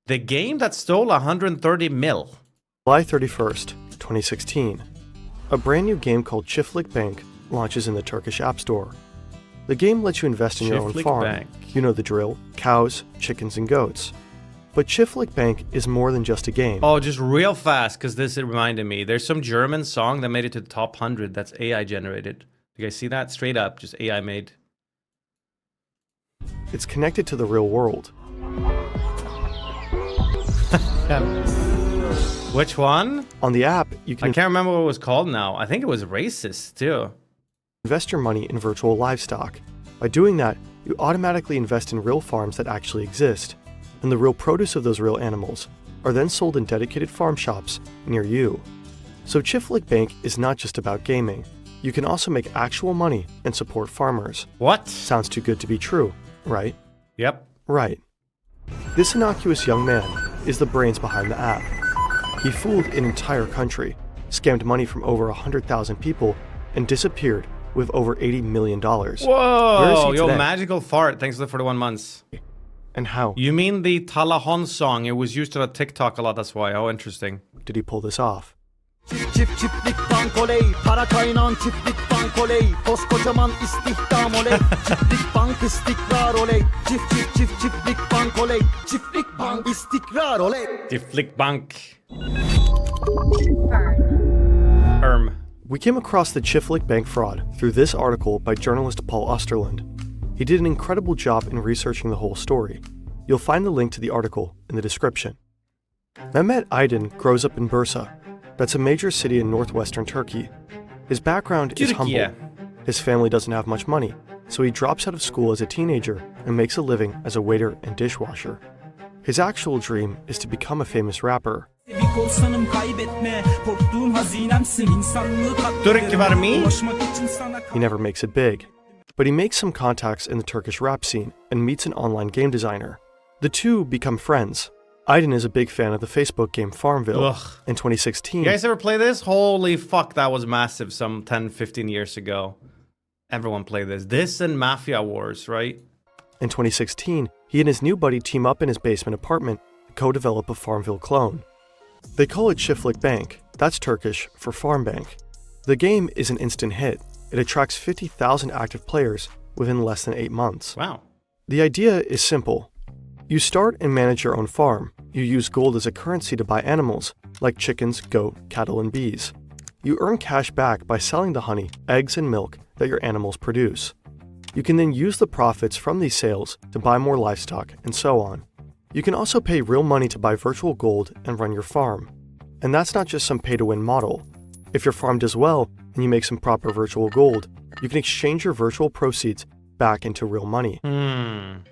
The game that stole 130 mil. July 31st, 2016. A brand new game called Çiftlik Bank launches in the Turkish App Store. The game lets you invest in your own Çiftlik farm. Bank. You know the drill: cows, chickens, and goats. But Çiftlik Bank is more than just a game. Oh, just real fast, because this reminded me. There's some German song that made it to the top 100 that's AI generated. You guys see that? Straight up, just AI made. It's connected to the real world. Which one? On the app, you I can can't remember what it was called now. I think it was racist, too. invest your money in virtual livestock. By doing that, you automatically invest in real farms that actually exist, and the real produce of those real animals are then sold in dedicated farm shops near you. So Çiftlik Bank is not just about gaming. You can also make actual money and support farmers. What? Sounds too good to be true, right? Yep. Right. This innocuous young man is the brains behind the app. He fooled an entire country, scammed money from over 100,000 people, and disappeared with over $80 million. Where is Whoa! he Yo, today? magical fart. Thanks for the 41 months. And how You mean the Talahon song? It was used on TikTok a lot, that's why. Oh, interesting. did he pull this off? Çiftlik bank oley, para kaynan çiftlik bank oley, koskocaman istihdam oley, çiftlik bank istikrar oley, çiftlik bank oley, çiftlik bank istikrar oley. Çiftlik Bank. Fern. We came across the Çiftlik Bank fraud through this article by journalist Paul Osterland. He did an incredible job in researching the whole story. You'll find the link to the article in the description. Mehmet Aydin grows up in Bursa. That's a major city in northwestern Turkey. His background is humble. Türkiye. His family doesn't have much money, so he drops out of school as a teenager and makes a living as a waiter and dishwasher. His actual dream is to become a famous rapper. Türk var mı? He never makes it big, but he makes some contacts in the Turkish rap scene and meets an online game designer. The two become friends. Aydin is a big fan of the Facebook game Farmville. Ugh. In 2016, You guys ever play this? Holy fuck, that was massive some 10, 15 years ago. Everyone played this. This and Mafia Wars, right? In 2016, he and his new buddy team up in his basement apartment and co-develop a Farmville clone. They call it Çiftlik Bank. That's Turkish for farm bank. The game is an instant hit. It attracts 50,000 active players within less than 8 months. Wow. The idea is simple. You start and manage your own farm. You use gold as a currency to buy animals, like chickens, goat, cattle, and bees. You earn cash back by selling the honey, eggs, and milk that your animals produce. You can then use the profits from these sales to buy more livestock, and so on. You can also pay real money to buy virtual gold and run your farm. And that's not just some pay-to-win model. If your farm does well and you make some proper virtual gold, you can exchange your virtual proceeds back into real money.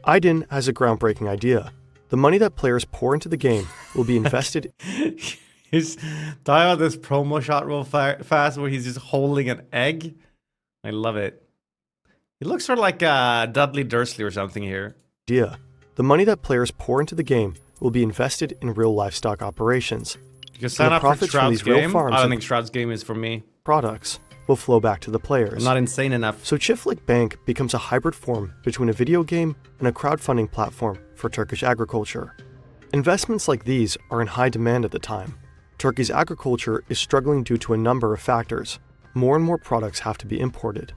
Aydin has a groundbreaking idea. The money that players pour into the game will be invested. He's talking about this promo shot real fast where he's just holding an egg. I love it. He looks sort of like Dudley Dursley or something here. The money that players pour into the game will be invested in real livestock operations. You can sign the up for profits from Shroud's these real game. farms I don't and- think Shroud's game is for me. Products will flow back to the players. I'm not insane enough. So Çiftlik Bank becomes a hybrid form between a video game and a crowdfunding platform for Turkish agriculture. Investments like these are in high demand at the time. Turkey's agriculture is struggling due to a number of factors. More and more products have to be imported.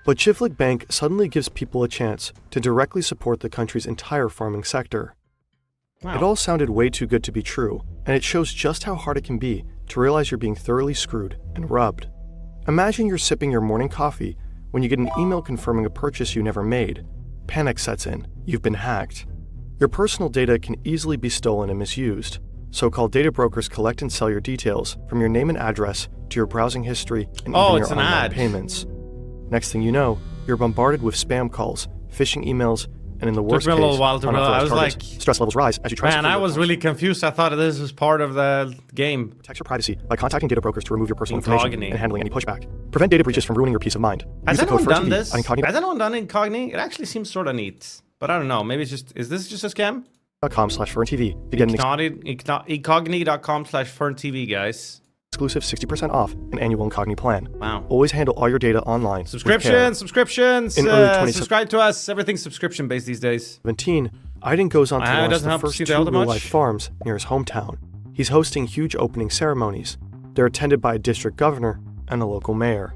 But Çiftlik Bank suddenly gives people a chance to directly support the country's entire farming sector. Wow. It all sounded way too good to be true, and it shows just how hard it can be to realize you're being thoroughly screwed and rubbed. Imagine you're sipping your morning coffee when you get an email confirming a purchase you never made. Panic sets in. You've been hacked. Your personal data can easily be stolen and misused. So-called data brokers collect and sell your details, from your name and address to your browsing history and Oh, even it's your an online ad. payments. Next thing you know, you're bombarded with spam calls, phishing emails, and in the worst me a case, little while to realize. I unauthorized was targets. like, Stress levels rise as you try to Man, secure I your was accounts. really confused. I thought this was part of the game. Protect your privacy by contacting data brokers to remove your personal information Incognito. and handling any pushbac. Prevent data breaches from ruining your peace of mind. Has Use the code anyone done FERTV this? on Incognito.com Has anyone done Incognito? It actually seems sort of neat. But I don't know. Maybe it's just... Is this just a scam? .com/FernTV to get an Incognito.com/FernTV, guys. exclusive 60% off an annual Incognito plan. Wow. Always handle all your data online. with care. Subscriptions! In early 2017, Subscribe to us. Everything's subscription-based these days. Aydin goes on to launch doesn't the help to first see 2 the elder real-life much. farms near his hometown. He's hosting huge opening ceremonies. They're attended by a district governor and a local mayor.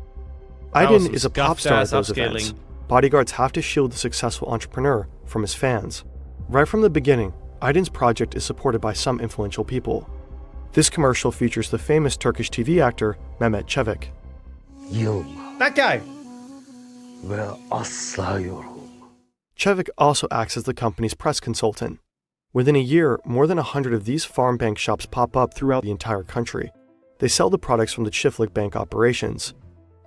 That was Aydin some is a pop star at scuffed-ass those events. upscaling. Bodyguards have to shield the successful entrepreneur from his fans. Right from the beginning, Aydin's project is supported by some influential people. This commercial features the famous Turkish TV actor Mehmet Çevik. Yılma That guy. ve asla yorulma. Çevik also acts as the company's press consultant. Within a year, more than 100 of these farm bank shops pop up throughout the entire country. They sell the products from the Çiftlik Bank operations.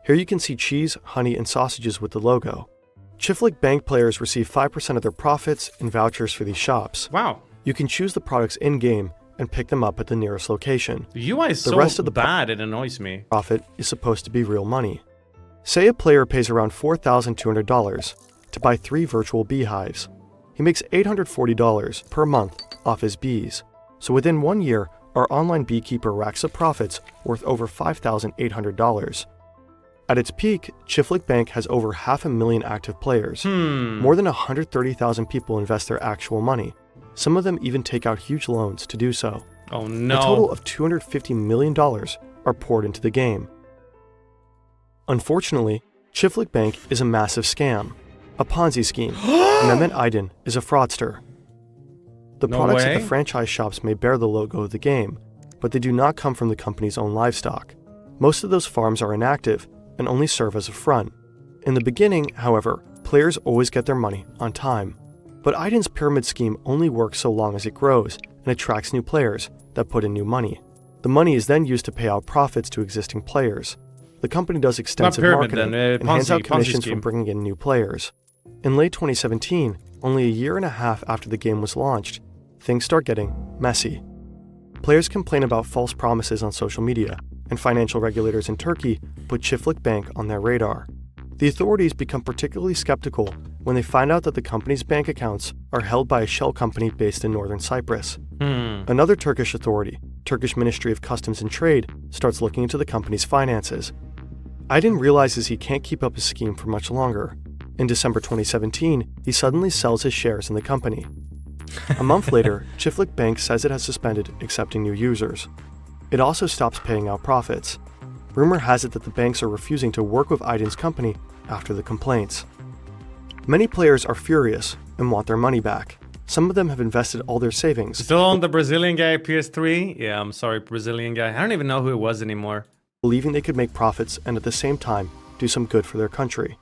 Here you can see cheese, honey, and sausages with the logo. Çiftlik Bank players receive 5% of their profits in vouchers for these shops. Wow. You can choose the products in-game and pick them up at the nearest location. The UI is The so rest of the bad, it annoys me. Profit is supposed to be real money. Say a player pays around $4,200 to buy 3 virtual beehives. He makes $840 per month off his bees. So within 1 year, our online beekeeper racks up profits worth over $5,800. At its peak, Çiftlik Bank has over 500,000 active players. More than 130,000 people invest their actual money. Some of them even take out huge loans to do so. Oh no. A total of $250 million are poured into the game. Unfortunately, Çiftlik Bank is a massive scam, a Ponzi scheme. Mehmet Aydin is a fraudster. The No products way. at the franchise shops may bear the logo of the game, but they do not come from the company's own livestock. Most of those farms are inactive and only serve as a front. In the beginning, however, players always get their money on time. But Aydin's pyramid scheme only works so long as it grows and attracts new players that put in new money. The money is then used to pay out profits to existing players. The company does extensive pyramid marketing then, and hands out Ponzi commissions for scheme. bringing in new players. In late 2017, only a year and a half after the game was launched, things start getting messy. Players complain about false promises on social media, and financial regulators in Turkey put Çiftlik Bank on their radar. The authorities become particularly skeptical when they find out that the company's bank accounts are held by a shell company based in northern Cyprus. Another Turkish authority, Turkish Ministry of Customs and Trade, starts looking into the company's finances. Aydin realizes he can't keep up his scheme for much longer. In December 2017, he suddenly sells his shares in the company. A month later, Çiftlik Bank says it has suspended accepting new users. It also stops paying out profits. Rumor has it that the banks are refusing to work with Aydin's company after the complaints. Many players are furious and want their money back. Some of them have invested all their savings, Still on the Brazilian guy PS3? Yeah, I'm sorry, Brazilian guy. I don't even know who it was anymore. believing they could make profits and at the same time do some good for their country.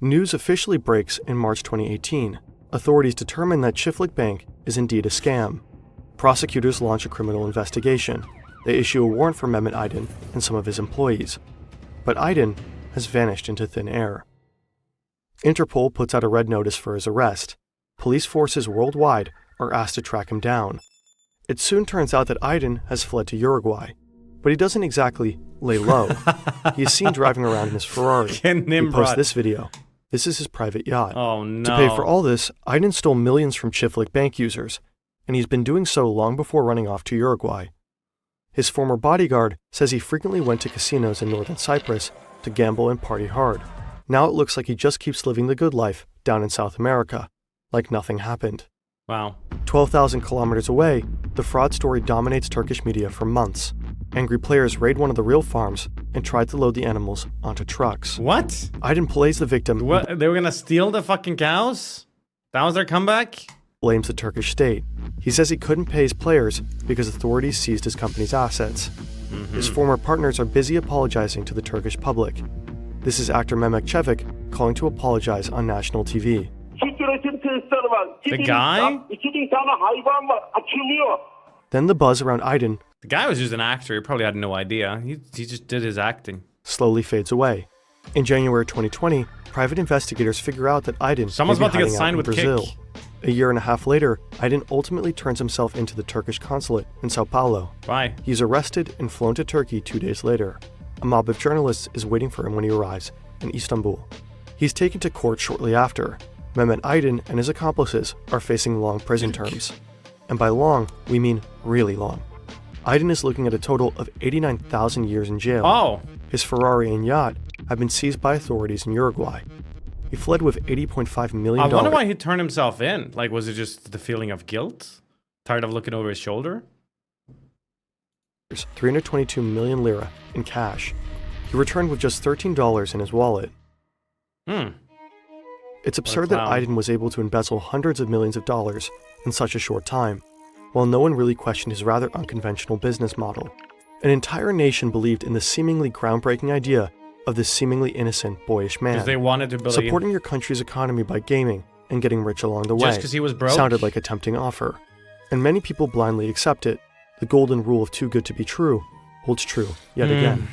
News officially breaks in March 2018. Authorities determine that Çiftlik Bank is indeed a scam. Prosecutors launch a criminal investigation. They issue a warrant for Mehmet Aydin and some of his employees. But Aydin has vanished into thin air. Interpol puts out a red notice for his arrest. Police forces worldwide are asked to track him down. It soon turns out that Aydin has fled to Uruguay, but he doesn't exactly lay low. He is seen driving around in his Ferrari. He posts this video. This is his private yacht. Oh no. To pay for all this, Aydin stole millions from Çiftlik Bank users, and he's been doing so long before running off to Uruguay. His former bodyguard says he frequently went to casinos in northern Cyprus to gamble and party hard. Now it looks like he just keeps living the good life down in South America, like nothing happened. Wow. 12,000 kilometers away, the fraud story dominates Turkish media for months. Angry players raid one of the real farms and try to load the animals onto trucks. What? Aydin plays the victim. What? They were gonna steal the fucking cows? That was their comeback? Blames the Turkish state. He says he couldn't pay his players because authorities seized his company's assets. His former partners are busy apologizing to the Turkish public. This is actor Mehmet Çevik calling to apologize on national TV. The guy? Then the buzz around Aydin The guy was just an actor. He probably had no idea. He just did his acting. slowly fades away. In January 2020, private investigators figure out that Aydin Someone's may be about to get hiding out signed in with Brazil. Kick. A year and a half later, Aydin ultimately turns himself into the Turkish consulate in Sao Paulo. Why? He's arrested and flown to Turkey 2 days later. A mob of journalists is waiting for him when he arrives in Istanbul. He's taken to court shortly after. Mehmet Aydin and his accomplices are facing long prison terms. And by long, we mean really long. Aydin is looking at a total of 89,000 years in jail. Oh. His Ferrari and yacht have been seized by authorities in Uruguay. He fled with $80.5 million. I wonder why he turned himself in. Like, was it just the feeling of guilt? Tired of looking over his shoulder? 322 million lira in cash. He returned with just $13 in his wallet. It's absurd that clown. Aydin was able to embezzle hundreds of millions of dollars in such a short time, while no one really questioned his rather unconventional business model. An entire nation believed in the seemingly groundbreaking idea of this seemingly innocent, boyish man. Because they wanted to build Supporting your country's economy by gaming and getting rich along the way just because he was broke? sounded like a tempting offer. And many people blindly accept it. The golden rule of too good to be true holds true yet again.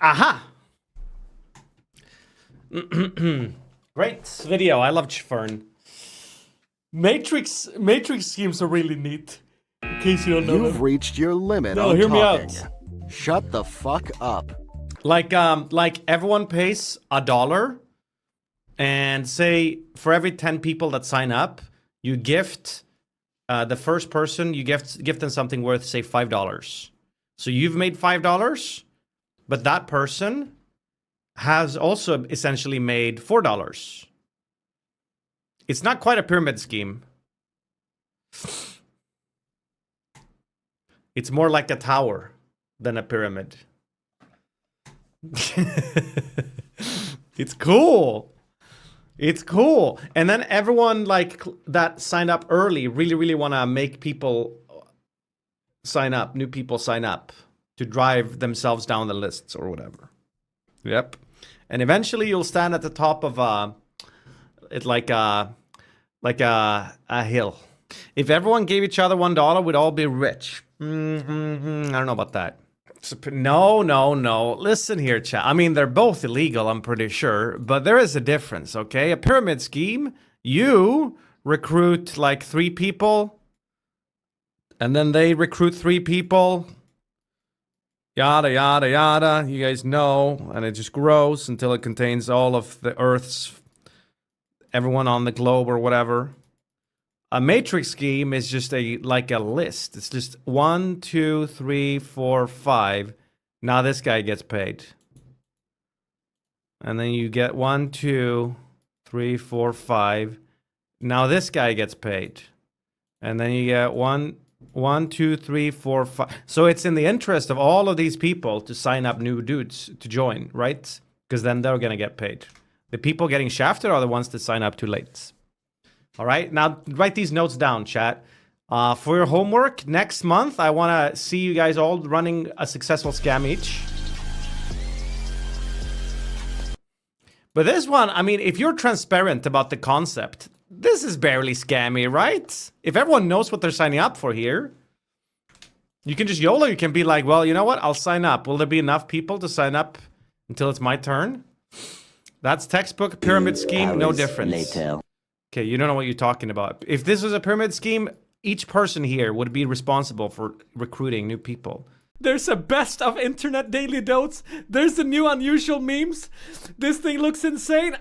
Aha! Great video. I love Fern. Matrix schemes are really neat. In case you don't know. You've reached your limit No, on hear me talking. out. Shut the fuck up. Like everyone pays $1, and say for every 10 people that sign up, you gift the first person, you gift them something worth, say, $5. So you've made $5, but that person has also essentially made $4. It's not quite a pyramid scheme. It's more like a tower than a pyramid. It's cool. It's cool. And then everyone like that signed up early really want to make people sign up, new people sign up to drive themselves down the lists or whatever. Yep. And eventually you'll stand at the top of a hill. If everyone gave each other $1, we'd all be rich. I don't know about that. No. Listen here, chat. I mean, they're both illegal, I'm pretty sure, but there is a difference, okay? A pyramid scheme, you recruit like 3 people, and then they recruit 3 people, yada, yada, yada. You guys know, and it just grows until it contains all of the Earth's, everyone on the globe or whatever. A matrix scheme is just like a list. It's just 1, 2, 3, 4, 5. Now this guy gets paid. And then you get 1, 2, 3, 4, 5. Now this guy gets paid. And then you get 1, 2, 3, 4, 5. So it's in the interest of all of these people to sign up new dudes to join, right? Because then they're going to get paid. The people getting shafted are the ones that sign up too late. All right, now write these notes down, chat. For your homework, next month, I want to see you guys all running a successful scam each. But this one, I mean, if you're transparent about the concept, this is barely scammy, right? If everyone knows what they're signing up for here, you can just YOLO. You can be like, well, you know what? I'll sign up. Will there be enough people to sign up until it's my turn? That's textbook pyramid scheme, no difference. Later. Okay, you don't know what you're talking about. If this was a pyramid scheme, each person here would be responsible for recruiting new people. There's a best of internet daily notes. There's the new unusual memes. This thing looks insane.